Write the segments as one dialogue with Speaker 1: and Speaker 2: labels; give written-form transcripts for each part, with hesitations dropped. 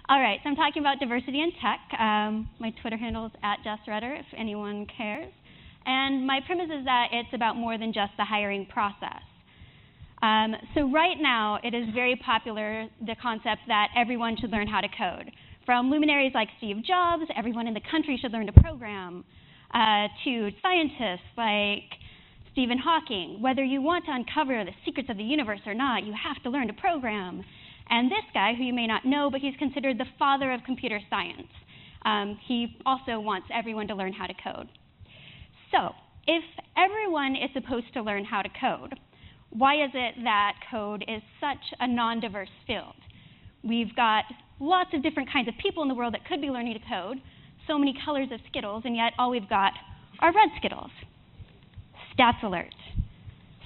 Speaker 1: All right, so I'm talking about diversity in tech. My Twitter handle is @Rudder, if anyone cares. And my premise is that it's about more than just the hiring process. So right now, it is very popular, the concept that everyone should learn how to code. From luminaries like Steve Jobs, everyone in the country should learn to program, to scientists like Stephen Hawking. Whether you want to uncover the secrets of the universe or not, you have to learn to program. And this guy, who you may not know, but he's considered the father of computer science. He also wants everyone to learn how to code. So if everyone is supposed to learn how to code, why is it that code is such a non-diverse field? We've got lots of different kinds of people in the world that could be learning to code, so many colors of Skittles, and yet all we've got are red Skittles. Stats alert.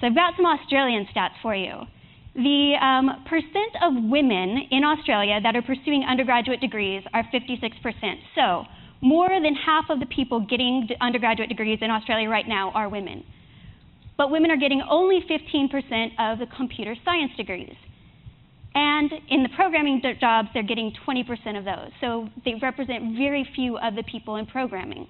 Speaker 1: So I've got some Australian stats for you. The percent of women in Australia that are pursuing undergraduate degrees are 56%. So more than half of the people getting undergraduate degrees in Australia right now are women. But women are getting only 15% of the computer science degrees. And in the programming jobs, they're getting 20% of those. So they represent very few of the people in programming.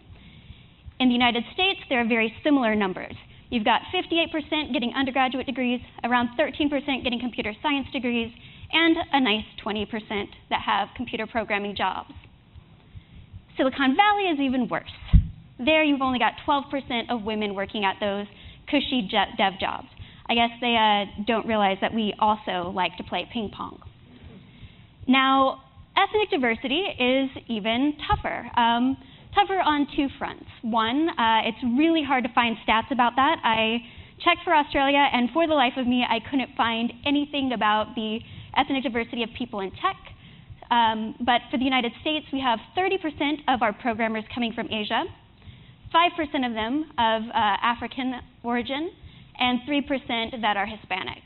Speaker 1: In the United States, there are very similar numbers. You've got 58% getting undergraduate degrees, around 13% getting computer science degrees, and a nice 20% that have computer programming jobs. Silicon Valley is even worse. There you've only got 12% of women working at those cushy dev jobs. I guess they don't realize that we also like to play ping pong. Now, ethnic diversity is even tougher. Tougher on two fronts. One, it's really hard to find stats about that. I checked for Australia, and for the life of me, I couldn't find anything about the ethnic diversity of people in tech. But for the United States, we have 30% of our programmers coming from Asia, 5% of them of African origin, and 3% that are Hispanic.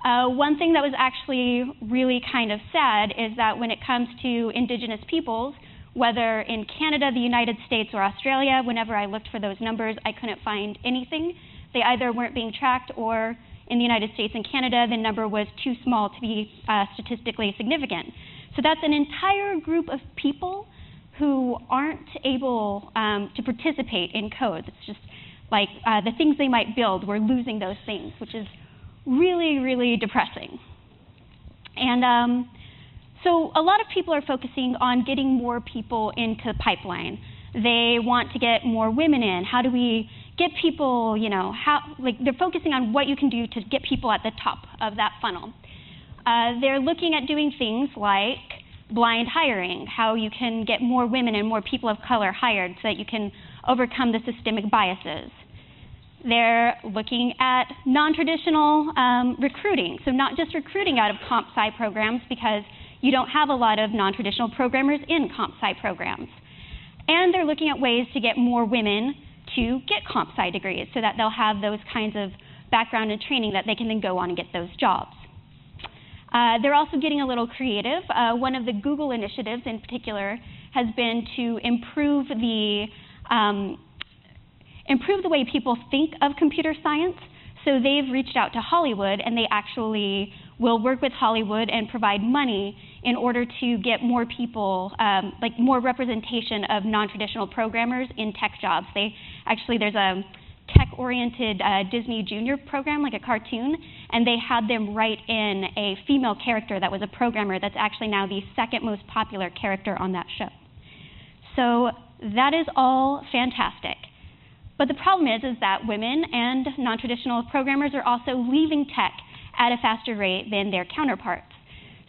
Speaker 1: One thing that was actually really kind of sad is that when it comes to indigenous peoples, whether in Canada, the United States, or Australia, whenever I looked for those numbers, I couldn't find anything. They either weren't being tracked, or in the United States and Canada, the number was too small to be statistically significant. So that's an entire group of people who aren't able to participate in code. It's just like the things they might build, we're losing those things, which is really, really depressing. And so a lot of people are focusing on getting more people into the pipeline. They want to get more women in. How do we get people, they're focusing on what you can do to get people at the top of that funnel. They're looking at doing things like blind hiring, how you can get more women and more people of color hired so that you can overcome the systemic biases. They're looking at non-traditional recruiting, so not just recruiting out of comp sci programs, because you don't have a lot of non-traditional programmers in comp sci programs. And they're looking at ways to get more women to get comp sci degrees so that they'll have those kinds of background and training that they can then go on and get those jobs. They're also getting a little creative. One of the Google initiatives in particular has been to improve the way people think of computer science. So they've reached out to Hollywood, and they actually will work with Hollywood and provide money in order to get more people, like more representation of non-traditional programmers in tech jobs. There's a tech-oriented Disney Junior program, like a cartoon, and they had them write in a female character that was a programmer that's actually now the second most popular character on that show. So that is all fantastic. But the problem is that women and non-traditional programmers are also leaving tech at a faster rate than their counterparts.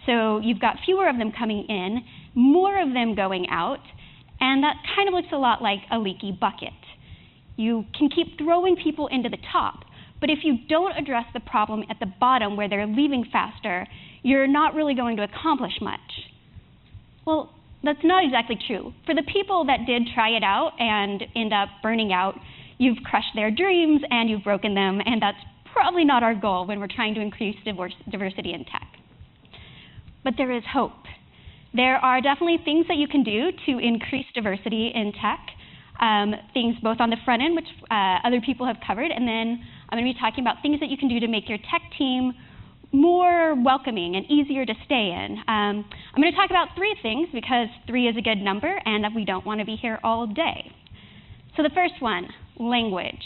Speaker 1: So you've got fewer of them coming in, more of them going out, and that kind of looks a lot like a leaky bucket. You can keep throwing people into the top, but if you don't address the problem at the bottom where they're leaving faster, you're not really going to accomplish much. Well, that's not exactly true. For the people that did try it out and end up burning out, you've crushed their dreams and you've broken them, and that's probably not our goal when we're trying to increase diversity in tech. But there is hope. There are definitely things that you can do to increase diversity in tech, things both on the front end, which other people have covered, and then I'm going to be talking about things that you can do to make your tech team more welcoming and easier to stay in. I'm going to talk about 3 things because 3 is a good number and we don't want to be here all day. So the first one, language,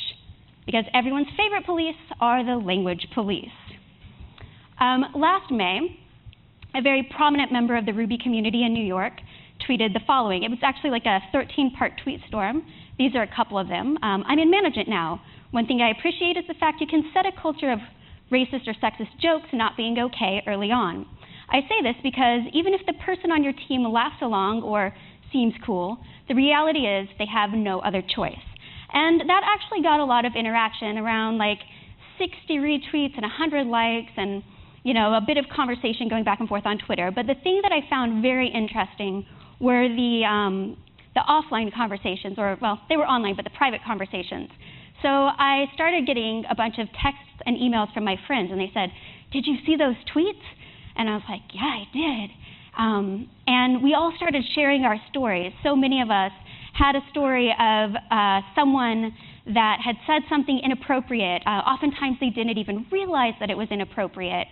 Speaker 1: because everyone's favorite police are the language police. Last May, a very prominent member of the Ruby community in New York tweeted the following. It was actually like a 13-part tweet storm. These are a couple of them. I'm in management now. One thing I appreciate is the fact you can set a culture of racist or sexist jokes not being okay early on. I say this because even if the person on your team laughs along or seems cool, the reality is they have no other choice. And that actually got a lot of interaction, around like 60 retweets and 100 likes, and a bit of conversation going back and forth on Twitter. But the thing that I found very interesting were the offline conversations, or, well, they were online, but the private conversations. So I started getting a bunch of texts and emails from my friends, and they said, "Did you see those tweets?" And I was like, "Yeah, I did." And we all started sharing our stories. So many of us had a story of someone that had said something inappropriate. Oftentimes they didn't even realize that it was inappropriate.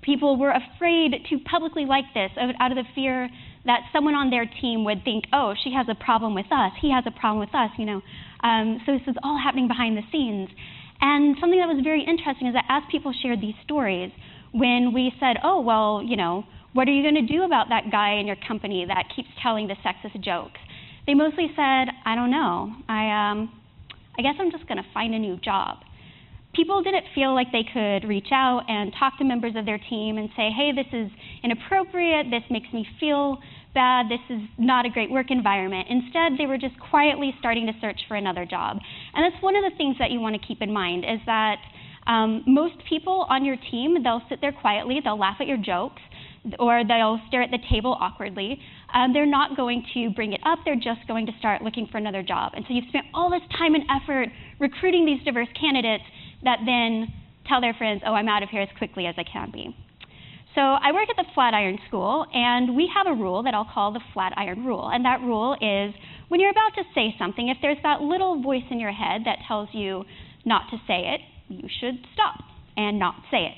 Speaker 1: People were afraid to publicly like this out of the fear that someone on their team would think, "Oh, she has a problem with us, he has a problem with us," So this is all happening behind the scenes. And something that was very interesting is that as people shared these stories, when we said, "Oh, well, what are you going to do about that guy in your company that keeps telling the sexist jokes?" They mostly said, "I don't know. I guess I'm just going to find a new job." People didn't feel like they could reach out and talk to members of their team and say, "Hey, this is inappropriate, this makes me feel bad, this is not a great work environment." Instead, they were just quietly starting to search for another job. And that's one of the things that you want to keep in mind, is that most people on your team, they'll sit there quietly, they'll laugh at your jokes, or they'll stare at the table awkwardly. They're not going to bring it up, they're just going to start looking for another job. And so you've spent all this time and effort recruiting these diverse candidates that then tell their friends, "Oh, I'm out of here as quickly as I can be." So I work at the Flatiron School, and we have a rule that I'll call the Flatiron Rule. And that rule is, when you're about to say something, if there's that little voice in your head that tells you not to say it, you should stop and not say it.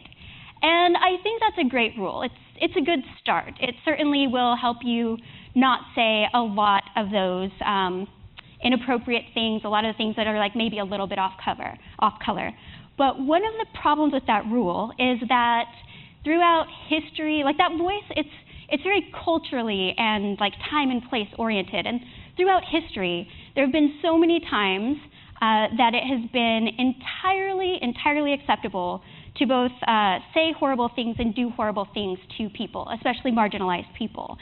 Speaker 1: And I think that's a great rule. It's a good start. It certainly will help you not say a lot of those inappropriate things, a lot of the things that are like maybe a little bit off color. But one of the problems with that rule is that throughout history, like that voice, it's very culturally and like time and place oriented. And throughout history, there have been so many times that it has been entirely acceptable to both say horrible things and do horrible things to people, especially marginalized people.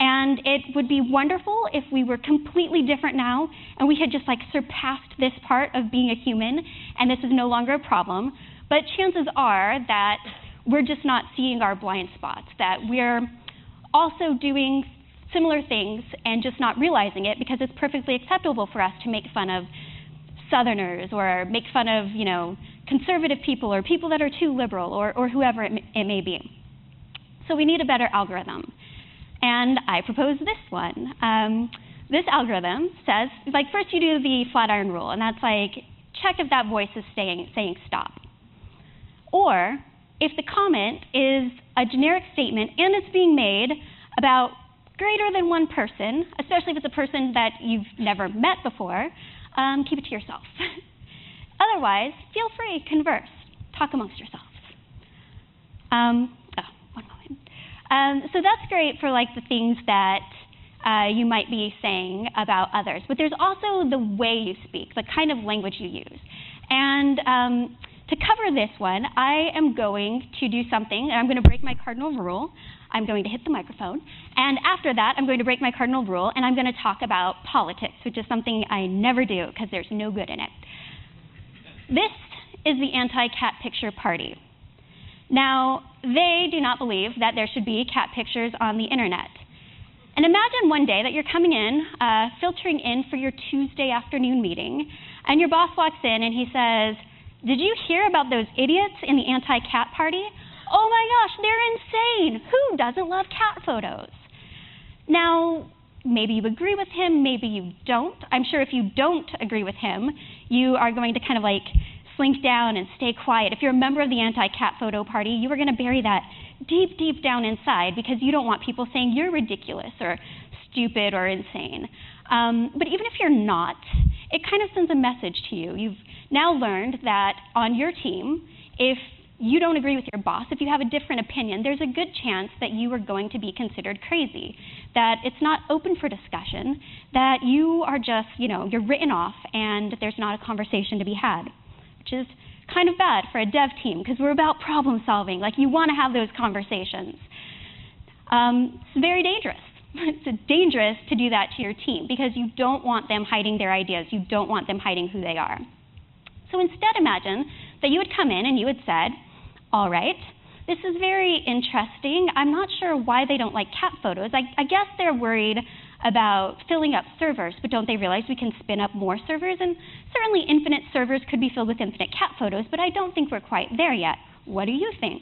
Speaker 1: And it would be wonderful if we were completely different now and we had just like surpassed this part of being a human and this is no longer a problem. But chances are that we're just not seeing our blind spots, that we're also doing similar things and just not realizing it because it's perfectly acceptable for us to make fun of Southerners or make fun of, conservative people or people that are too liberal or whoever it may be. So we need a better algorithm. And I propose this one. This algorithm says, like, first you do the Flatiron Rule, and that's like, check if that voice is saying stop. Or if the comment is a generic statement and it's being made about greater than one person, especially if it's a person that you've never met before, keep it to yourself. Otherwise, feel free, converse, talk amongst yourselves. One moment. So that's great for like the things that you might be saying about others, but there's also the way you speak, the kind of language you use. And to cover this one, I am going to do something, and I'm going to break my cardinal rule. I'm going to hit the microphone, and after that, I'm going to break my cardinal rule, and I'm going to talk about politics, which is something I never do because there's no good in it. This is the anti-cat picture party. Now, they do not believe that there should be cat pictures on the internet. And imagine one day that you're coming in, filtering in for your Tuesday afternoon meeting, and your boss walks in and he says, "Did you hear about those idiots in the anti-cat party? Oh my gosh, they're insane! Who doesn't love cat photos?" Now, maybe you agree with him, maybe you don't. I'm sure if you don't agree with him, you are going to kind of like slink down and stay quiet. If you're a member of the anti-cat photo party, you are going to bury that deep, deep down inside because you don't want people saying you're ridiculous or stupid or insane. But even if you're not, it kind of sends a message to you. You've now learned that on your team, if you don't agree with your boss, if you have a different opinion, there's a good chance that you are going to be considered crazy, that it's not open for discussion, that you are just, you're written off and there's not a conversation to be had, which is kind of bad for a dev team because we're about problem solving. Like, you want to have those conversations. It's very dangerous. It's dangerous to do that to your team because you don't want them hiding their ideas. You don't want them hiding who they are. So instead, imagine that you would come in and you had said, all right, this is very interesting. I'm not sure why they don't like cat photos. I guess they're worried about filling up servers, but don't they realize we can spin up more servers? And certainly infinite servers could be filled with infinite cat photos, but I don't think we're quite there yet. What do you think?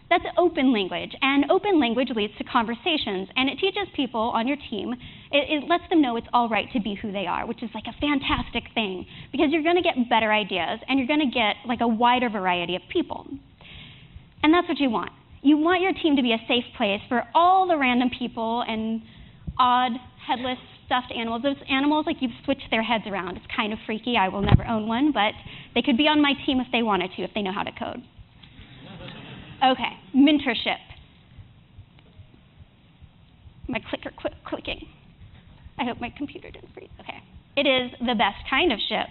Speaker 1: That's open language, and open language leads to conversations, and it teaches people on your team, it lets them know it's all right to be who they are, which is like a fantastic thing, because you're going to get better ideas, and you're going to get like a wider variety of people. And that's what you want. You want your team to be a safe place for all the random people and odd, headless, stuffed animals. Those animals, like, you've switched their heads around. It's kind of freaky. I will never own one, but they could be on my team if they wanted to, if they know how to code. Okay, mentorship. My clicker quit clicking. I hope my computer didn't freeze. Okay. It is the best kind of ship.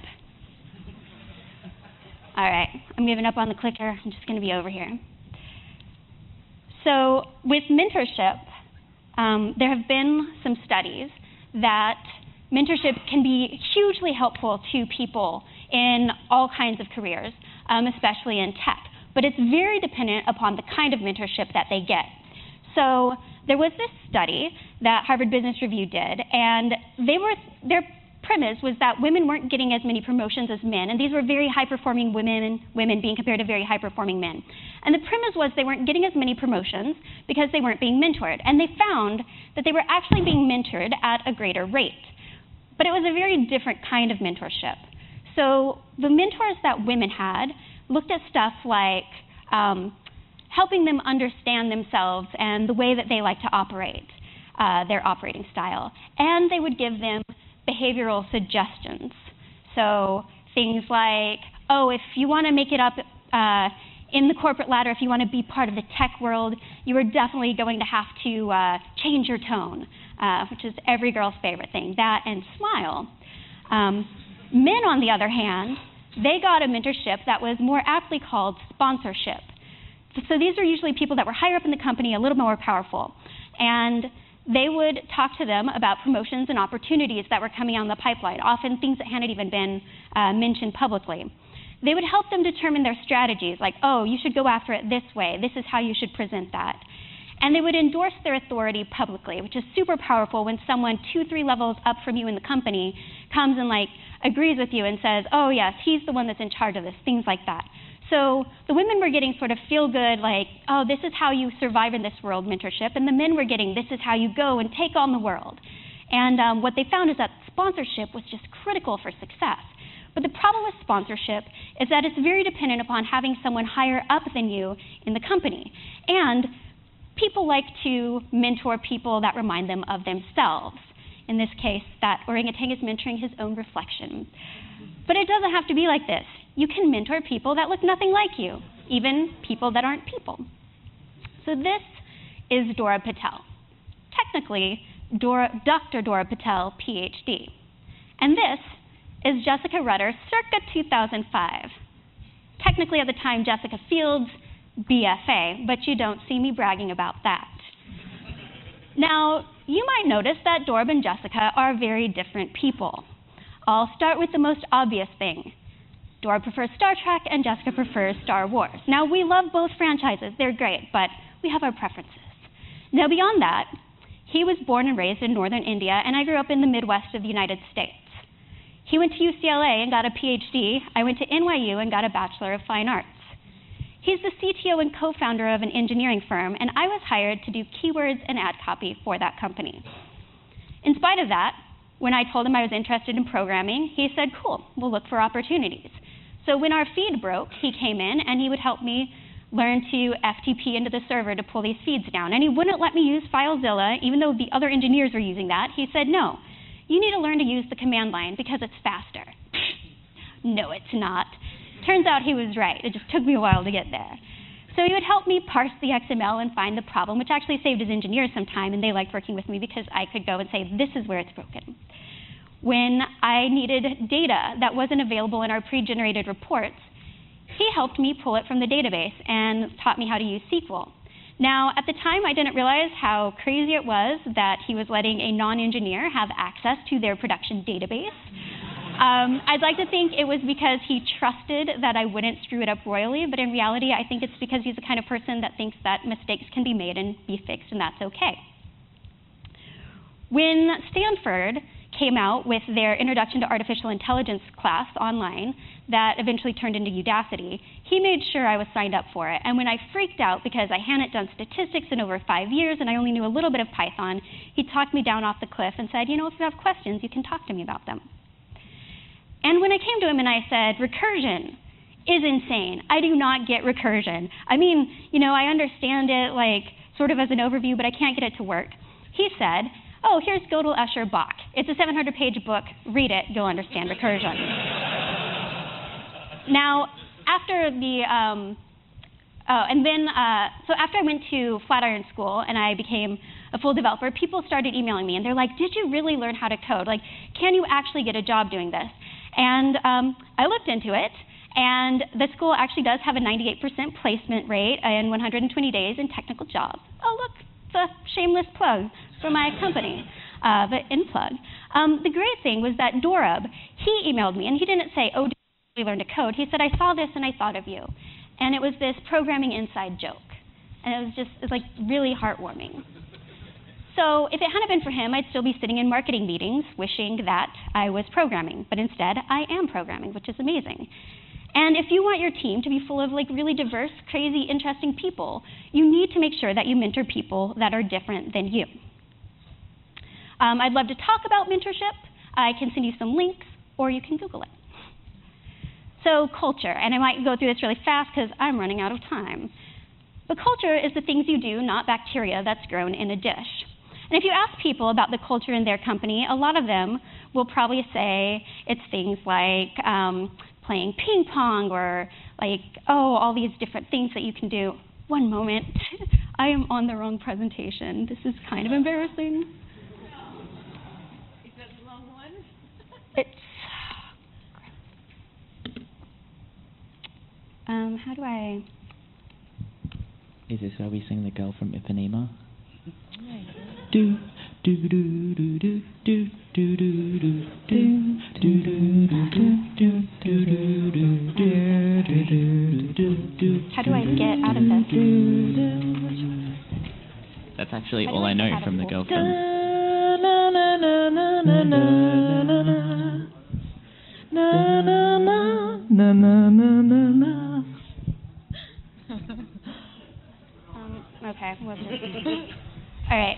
Speaker 1: All right, I'm giving up on the clicker. I'm just going to be over here. So with mentorship, there have been some studies that mentorship can be hugely helpful to people in all kinds of careers, especially in tech. But it's very dependent upon the kind of mentorship that they get. So there was this study that Harvard Business Review did, and their premise was that women weren't getting as many promotions as men, and these were very high-performing women being compared to very high-performing men. And the premise was they weren't getting as many promotions because they weren't being mentored, and they found that they were actually being mentored at a greater rate. But it was a very different kind of mentorship. So the mentors that women had looked at stuff like helping them understand themselves and the way that they like to operate, their operating style. And they would give them behavioral suggestions. So things like, oh, if you want to make it up in the corporate ladder, if you want to be part of the tech world, you are definitely going to have to change your tone, which is every girl's favorite thing, that and smile. Men, on the other hand, they got a mentorship that was more aptly called sponsorship. So these are usually people that were higher up in the company, a little more powerful. And they would talk to them about promotions and opportunities that were coming on the pipeline, often things that hadn't even been mentioned publicly. They would help them determine their strategies, like, oh, you should go after it this way. This is how you should present that. And they would endorse their authority publicly, which is super powerful when someone 2-3 levels up from you in the company comes and agrees with you and says, oh yes, he's the one that's in charge of this, things like that. So the women were getting sort of feel-good, like, oh, this is how you survive in this world mentorship, and the men were getting, this is how you go and take on the world. And what they found is that sponsorship was just critical for success. But the problem with sponsorship is that it's very dependent upon having someone higher up than you in the company. And people like to mentor people that remind them of themselves. In this case, that orangutan is mentoring his own reflection. But it doesn't have to be like this. You can mentor people that look nothing like you, even people that aren't people. So this is Dora Patel. Technically, Dr. Dora Patel, PhD. And this is Jessica Rudder, circa 2005. Technically, at the time, Jessica Field's BFA, but you don't see me bragging about that. Now, you might notice that Dorb and Jessica are very different people. I'll start with the most obvious thing. Dorb prefers Star Trek and Jessica prefers Star Wars. Now, we love both franchises. They're great, but we have our preferences. Now, beyond that, he was born and raised in northern India, and I grew up in the Midwest of the United States. He went to UCLA and got a PhD. I went to NYU and got a Bachelor of Fine Arts. He's the CTO and co-founder of an engineering firm, and I was hired to do keywords and ad copy for that company. In spite of that, when I told him I was interested in programming, he said, cool, we'll look for opportunities. So when our feed broke, he came in and he would help me learn to FTP into the server to pull these feeds down. And he wouldn't let me use FileZilla, even though the other engineers were using that. He said, no, you need to learn to use the command line because it's faster. No, it's not. Turns out he was right. It just took me a while to get there. So he would help me parse the XML and find the problem, which actually saved his engineers some time, and they liked working with me because I could go and say, this is where it's broken. When I needed data that wasn't available in our pre-generated reports, he helped me pull it from the database and taught me how to use SQL. Now, at the time, I didn't realize how crazy it was that he was letting a non-engineer have access to their production database. I'd like to think it was because he trusted that I wouldn't screw it up royally, but in reality, I think it's because he's the kind of person that thinks that mistakes can be made and be fixed, and that's okay. When Stanford came out with their Introduction to Artificial Intelligence class online that eventually turned into Udacity, he made sure I was signed up for it. And when I freaked out because I hadn't done statistics in over 5 years and I only knew a little bit of Python, he talked me down off the cliff and said, you know, if you have questions, you can talk to me about them. And when I came to him and I said, recursion is insane. I do not get recursion. I mean, you know, I understand it like sort of as an overview, but I can't get it to work. He said, oh, here's Gödel, Escher, Bach. It's a 700-page book. Read it. You'll understand recursion. Now, after the, so after I went to Flatiron School and I became a full developer, people started emailing me and they're like, did you really learn how to code? Like, can you actually get a job doing this? And I looked into it, and the school actually does have a 98% placement rate in 120 days in technical jobs. Oh, look, it's a shameless plug for my company, the InPlug. The great thing was that Dorab, he emailed me, and he didn't say, oh, did you really learn to code? He said, I saw this and I thought of you. And it was this programming inside joke. And it was like really heartwarming. So if it hadn't been for him, I'd still be sitting in marketing meetings wishing that I was programming. But instead, I am programming, which is amazing. And if you want your team to be full of like really diverse, crazy, interesting people, you need to make sure that you mentor people that are different than you. I'd love to talk about mentorship. I can send you some links, or you can Google it. So culture, and I might go through this really fast because I'm running out of time. But culture is the things you do, not bacteria that's grown in a dish. And if you ask people about the culture in their company, a lot of them will probably say it's things like playing ping pong or like, oh, all these different things that you can do. One moment. I am on the wrong presentation. This is kind of embarrassing.
Speaker 2: Is that the wrong one?
Speaker 1: It's... how do I...
Speaker 3: Is this where we sing the girl from Ipanema? Do do do do do do do do do do do do do.
Speaker 1: How do I get out of this?
Speaker 3: That's actually all I know from the girl from.
Speaker 1: Okay. All right.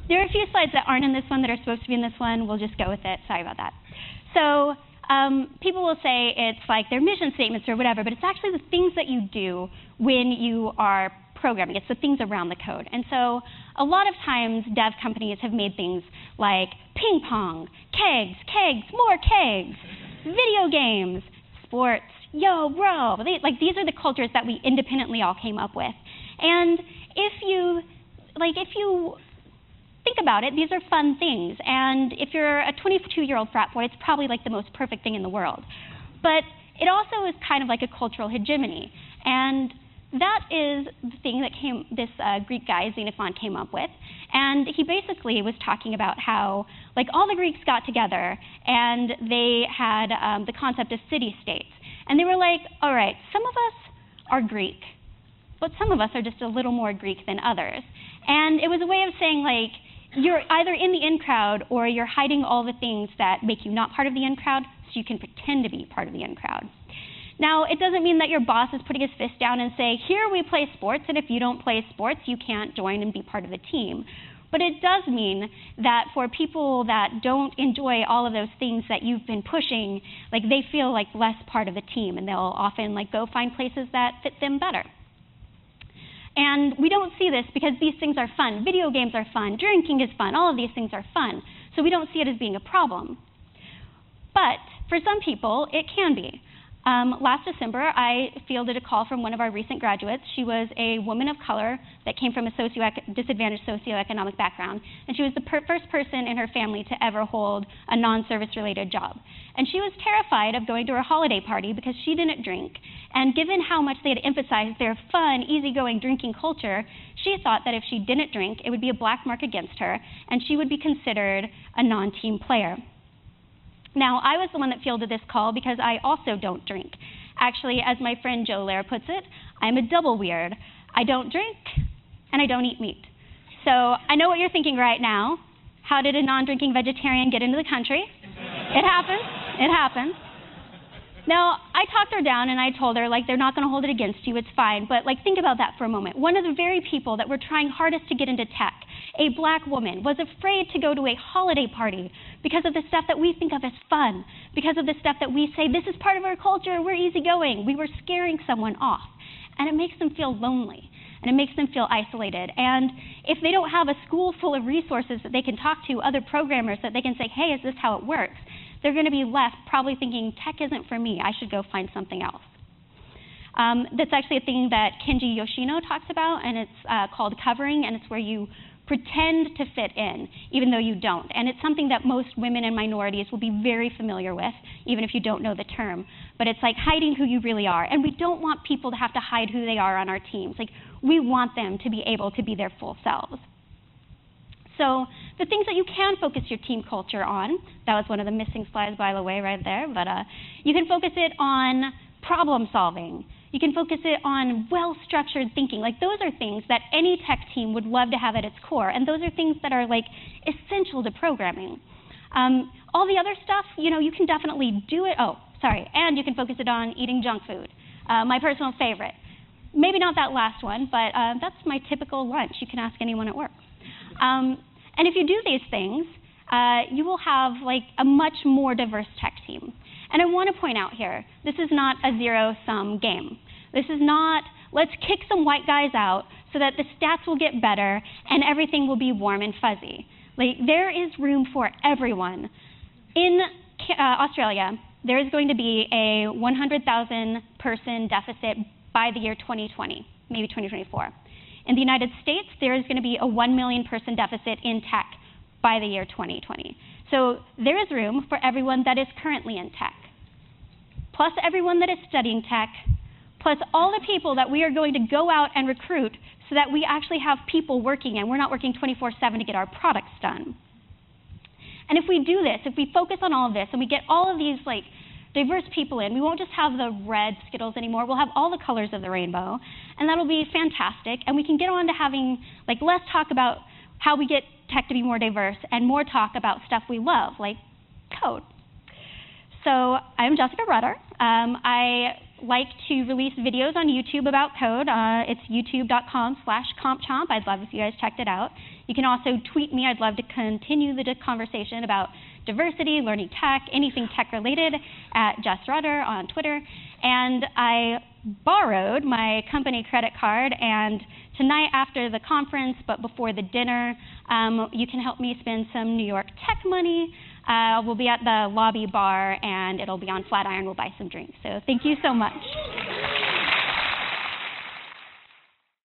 Speaker 1: There are a few slides that aren't in this one that are supposed to be in this one. We'll just go with it. Sorry about that. So people will say it's like their mission statements or whatever, but it's actually the things that you do when you are programming. It's the things around the code. And so a lot of times dev companies have made things like ping pong, kegs, more kegs, video games, sports, yo, bro. These are the cultures that we independently all came up with. And if you think about it, these are fun things. And if you're a 22-year-old frat boy, it's probably like the most perfect thing in the world. But it also is kind of like a cultural hegemony. And that is the thing that this Greek guy, Xenophon, came up with. And he basically was talking about how like all the Greeks got together and they had the concept of city-states. And they were like, all right, some of us are Greek, but some of us are just a little more Greek than others. And it was a way of saying, like, you're either in the in crowd or you're hiding all the things that make you not part of the in crowd so you can pretend to be part of the in crowd. Now, it doesn't mean that your boss is putting his fist down and say, here we play sports, and if you don't play sports, you can't join and be part of the team. But it does mean that for people that don't enjoy all of those things that you've been pushing, like they feel like less part of the team, and they'll often like go find places that fit them better. And we don't see this because these things are fun. Video games are fun. Drinking is fun. All of these things are fun. So we don't see it as being a problem. But for some people, it can be. Last December, I fielded a call from one of our recent graduates. She was a woman of color that came from a disadvantaged socioeconomic background, and she was the first person in her family to ever hold a non-service-related job. And she was terrified of going to her holiday party because she didn't drink. And given how much they had emphasized their fun, easygoing drinking culture, she thought that if she didn't drink, it would be a black mark against her, and she would be considered a non-team player. Now, I was the one that fielded this call because I also don't drink. Actually, as my friend Joe Lair puts it, I'm a double weird. I don't drink, and I don't eat meat. So I know what you're thinking right now. How did a non-drinking vegetarian get into the country? It happens. It happens. Now, I talked her down, and I told her, like, they're not going to hold it against you. It's fine. But, like, think about that for a moment. One of the very people that were trying hardest to get into tech, a black woman, was afraid to go to a holiday party because of the stuff that we think of as fun, because of the stuff that we say, this is part of our culture, we're easygoing. We were scaring someone off. And it makes them feel lonely, and it makes them feel isolated. And if they don't have a school full of resources that they can talk to, other programmers that they can say, hey, is this how it works? They're going to be left probably thinking, tech isn't for me, I should go find something else. That's actually a thing that Kenji Yoshino talks about, and it's called covering, and it's where you pretend to fit in, even though you don't. And it's something that most women and minorities will be very familiar with, even if you don't know the term. But it's like hiding who you really are. And we don't want people to have to hide who they are on our teams. Like, we want them to be able to be their full selves. So the things that you can focus your team culture on, that was one of the missing slides, by the way, right there, but you can focus it on problem solving. You can focus it on well-structured thinking. Like, those are things that any tech team would love to have at its core, and those are things that are, like, essential to programming. All the other stuff, you know, you can definitely do it. Oh, sorry, and you can focus it on eating junk food, my personal favorite. Maybe not that last one, but that's my typical lunch. You can ask anyone at work. And if you do these things, you will have, like, a much more diverse tech team. And I want to point out here, this is not a zero-sum game. This is not, let's kick some white guys out so that the stats will get better and everything will be warm and fuzzy. Like, there is room for everyone. In Australia, there is going to be a 100,000 person deficit by the year 2020, maybe 2024. In the United States, there is going to be a 1 million person deficit in tech by the year 2020. So there is room for everyone that is currently in tech, plus everyone that is studying tech, plus all the people that we are going to go out and recruit so that we actually have people working and we're not working 24/7 to get our products done. And if we do this, if we focus on all of this and we get all of these, like, diverse people in, we won't just have the red Skittles anymore, we'll have all the colors of the rainbow, and that'll be fantastic. And we can get on to having, like, less talk about how we get tech to be more diverse and more talk about stuff we love, like code. So I'm Jessica Rudder. I like to release videos on YouTube about code. It's youtube.com/compchomp. I'd love if you guys checked it out. You can also tweet me. I'd love to continue the conversation about diversity, learning tech, anything tech-related at Jess Rudder on Twitter. And I borrowed my company credit card, and tonight after the conference, but before the dinner, you can help me spend some New York tech money. We'll be at the lobby bar, and it'll be on Flatiron. We'll buy some drinks. So thank you so much.